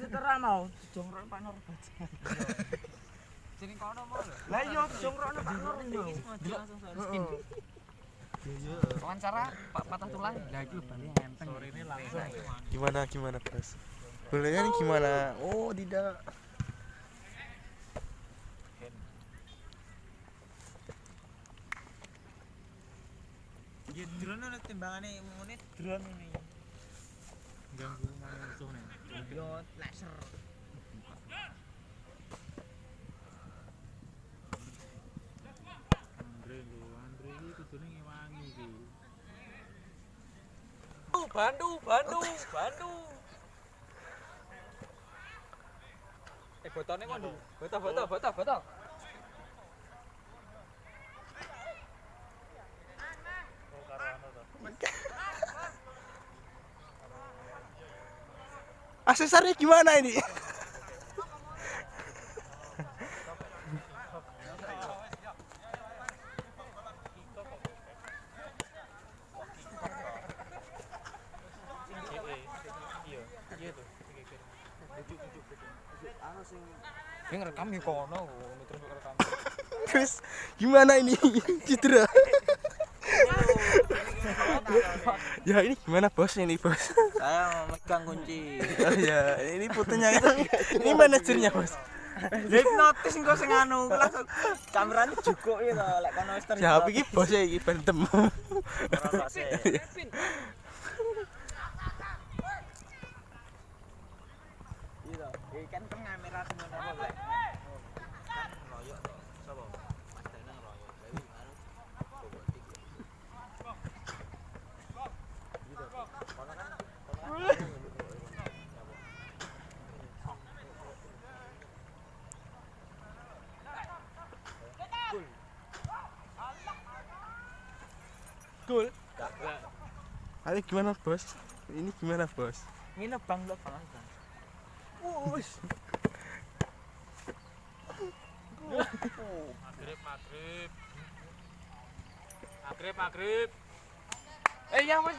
cedera mau jongrok Pak Nur. Jeneng kono mau lho. Lah iya jongrokno Pak Nur mau. Langsung skin. Iya. Wawancara Pak patah tulang. Lah iki bali enteng. Sorene langsung. Gimana Bos? Bolehnya nih gimana? Oh, tidak. Ya drone ana timbangane ngene drone ngene. Ganggu musuh nih. Yo laser. Andre iki kudune ngewangi iki. Bandung. Botone ngono. Foto. Aksesorisnya gimana ini? Dia ngerekam di kono, terus ngerekam. Terus gimana ini? Cedera. Ya ini gimana Bos ini Bos? Saya memegang kunci. Oh ya, ini fotonya itu. Ini manajernya Bos. Hipnotis engko sing anu langsung kamerane jukuk iki to lek kono wis terus. Ya iki Bos iki bentem. Ora sih. Iya, iki kan kamera semono apa lek. Kan loyok to. Sopo? Mas Dana loyok. Dewi anu. Bobot iki. Gitu. Kono kan Cool. Ayo gimana Bos? Ini gimana Bos? ngene bang lo bang. Wush. Maghrib. Ya wis.